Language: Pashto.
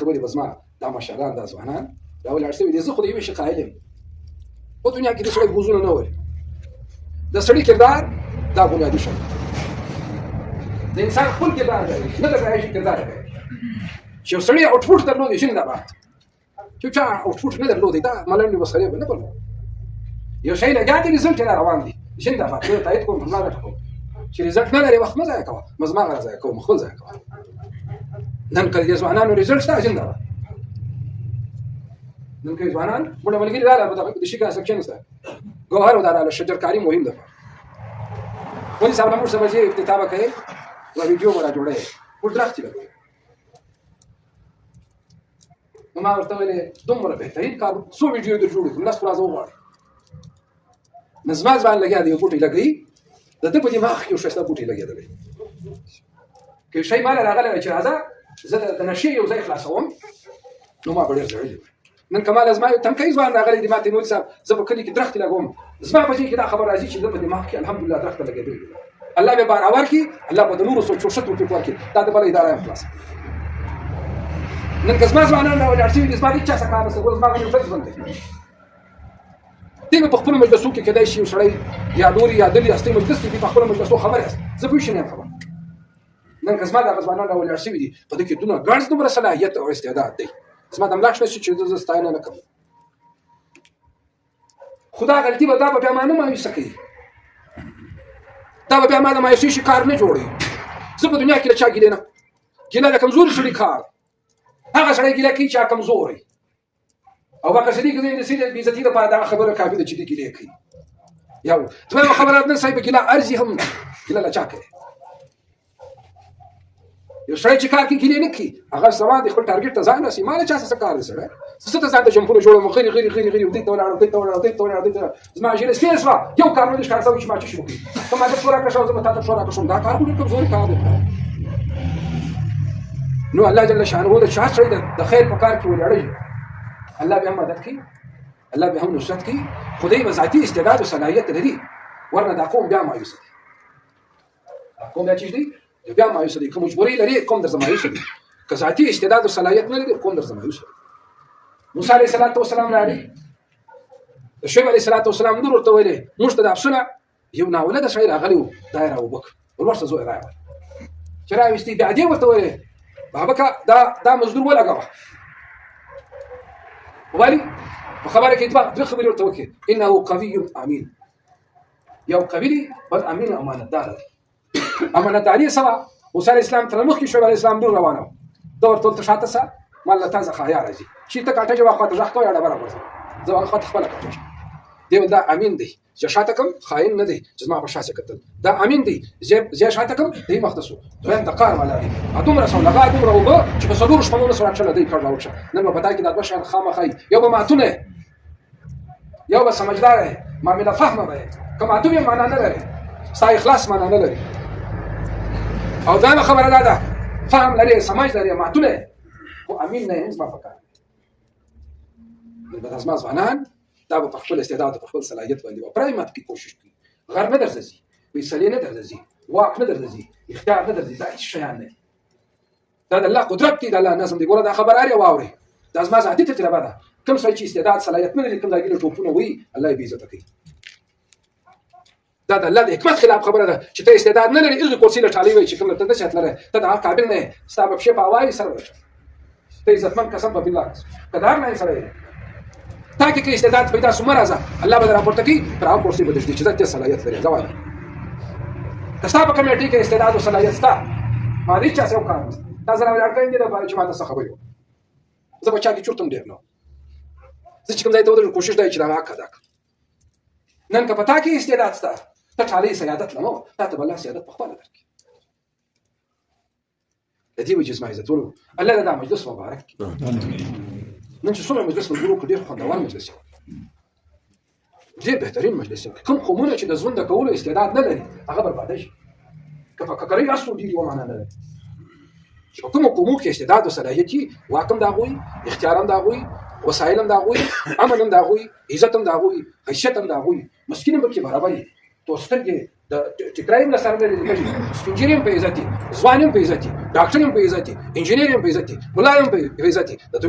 خبرې به زما دا مشران دا ځوانان دا ولاړ شوي دي. زه خو د یوې شي قایل یم په دنیا کې د سړی ګوزونه نه ولي د سړي کردار دا بنیادي شی د انسان خپل کردار دی نه د ګرایشي کردار دی چې یو سړی آوټپوټ درلودي زنده‌باد چې چا آوټپوټ نه درلودي دا ملنډې مسخرې به نه بلو یو شی لګیا دی رزلټ را روان دي زنده‌باد زه تایید کوم زما ګټه کوم چې رزلټ نه لري وخت مه ضایع کوه مزما غره ضایع کوم خپل ضایع کوه نن که د ځوانانو رزلټ شته زنده‌باد نن که ځوانان موږ ملګري رااله د شي کا سکشن سره ګوهر وداراله شجرکاری مهم ده ولې صاحب موږ سبا چې افتتاح کوي او ویډیو ورا جوړه ټول درختي لګوي نو ما ورته ویلې دومره بهترین کار څو ویډیو د جوړو لاس پر ازو غواړي نظم ځان لګیا دی بوټي لګي د دې په دماغ کې یو شسته بوټي لګیدل کې شی مال راغله چې راځه زه د نشي یو ځای خلاصوم نو ما ډېر زړی نن کمال ازما تم کوي ځوان راغلی دی ماته نور صاحب زه په کلی کې درخت لګوم زما په دې کې دا خبر راځي چې په دماغ کې الحمدلله درخت لګیدل الله به بار اور کی الله به نور سوچ شت ورته کوي دا د بل اداره خلاص نن کزما ځوانان راوړل چې د اسماعیل چا څخه کار وسو زما غوښتل څه باندې دغه په خپل مجلسو کې کدای شي سړی یا لوري یا دلی استي مجلس کې په خپل مجلسو خبر است زه به شنه خبر نن کزما د ځوانان راوړل چې دي په دې کې دونه ګڼ دومره صلاحیت او استعداد دی زما د ملاښ نشي چې د ستاینه نه کوم خدا غلطي به دا په معنی ما یې سکی دا به ما د مایوسي شکار نه جوړي زه په دنیا کې چا ګیله نه ګیله د کمزوري سړي کار هغه سړی ګیله کوي چې کمزوري او واکه سړي کې د سړي د عزت لپاره دا خبره کافي ده چې دې ګیله کوي یو دوه خبرات نه صاحب ګیله ارزي هم ګیله لا چا کوي یو سړی چې کار کوي ګیله نه کوي هغه سما د خپل ټارګټ ته ځان رسي مال چا څه کار دی سړی څه ته ځان ته جمهور جوړو مخري غيري دې ته ولاړ زما جره سپیسوا یو کار نه ښکار سوي چې ما چې شو کوم ما ته پورا کښو زما ته پورا کښو دا کار کوم کمزوري کار دی نو الله جل شانه د شاه سړی د خیر په کار کې ولاړی الله به هم مدد کوي الله به هم نصرت کوي خدای به ذاتی استعداد او صلاحیت لري ورنه دا قوم بیا مایوس دي قوم بیا چې دی بیا مایوس دي کوم مجبوري لري قوم در مایوس دي که ذاتی استعداد او صلاحیت نه لري قوم در مایوس دي موسی علیه السلام راړي شعیب علیه السلام نور ورته ویلې موږ ته د افسونه یو ناولد شعر راغلی دایره وبک ورسره زوی راغی چې راوستي بیا دې ورته ویلې بابا دا مزدور ولګاوه ولی په خبره کې دوه خبرې ورته وکړي انه قوي امين یو قوي بل امين امانتدار امانتداري سوا موسی علیه السلام تر مخکې شعیب علیه السلام دور روانه دا ورته شاته سه مال تاسو خیا راځي چې ته کاټه جواب خاطر ځخ کوی اړه برابر زه هغه خاطر خپل کاټه دی دا امين دی چې شاته کوم خاين نه دی چې ما په شاسه کتل دا امين دی زه شاته کوم دی مختصو دویم د کار ولا دی ادم رسول الله دومره وبو چې په صدور شپونو سره چل دی کار راوښه نن په پاتای کې د بشر خامخای یو به ماتونه یو به سمجھدار معاملہ فهمه به کوم اتوې معنا نه لري ستا اخلاص معنا نه لري او دا خبره ده فهم لري سمجھ لري ماتونه او امين نه هیڅ ما پکار د اسما ځوانان دا په خپل استعداد او خپل صلاحیت باندې په پرایمات کې کوشش کوي غر نه درځي وسلې نه درځي واک نه درځي اختیار نه درځي دا هیڅ شی نه دا د الله قدرت دی د الله نظم دی ګوره دا خبر اړ واوري دا اسما ذاتي تجربه ده کوم څه چې استعداد صلاحیت نه لري کوم داګه ټوپونه وي الله به عزت کوي دا د الله د حکمت خلاف خبره ده چې ته استعداد نه لري هغه کوڅې لټالي وي چې کوم ته نشات لري ته دا قابل نه ستاسو په شی په وای سره ته عزتمن قسم په بالله قدر نه سره تاکي کې استعداد پیدا سو مرزه الله به راپورته کوي پر هغه کوڅې به د دې چې ته صلاحیت لري غواړي تاسو په کمیټې کې استعداد او صلاحیت ستا ما دې چا څو کار تاسو راوړل کړئ دې لپاره چې ما تاسو خبرو زه به چا کې چورتم ډیر نو زه چې کوم ځای ته ودرم کوشش دی چې دا حق ادا کړم نن که پتا کې استعداد ستا ته ټالي سیادت لمو ته بل سیادت په خپل درک د دې وجه اسماعیل زتونو الله دا مجلس مبارک نن چې څومره مجلس وګورو ډیر خوندور مجلس ډیر بهترین مجلس کوم قومونه چې د ژوند د کولو استعداد نه لري هغه برباد شي که فکرې اسو دي و معنا نه لري چې کوم قومو کې استعداد او صلاحیت واکم دا غوي اختیار هم دا غوي وسایل هم دا غوي امن هم دا غوي عزت هم دا غوي حیثیت هم دا غوي مسکین به کې برابرۍ توسترګې د ټیکرای هم له سره لري سپین ږیري هم په عزت دي ځوان هم په عزت دي ډاکټر هم په عزت دي انجینر هم په عزت دي ملا هم په عزت دي د دنیا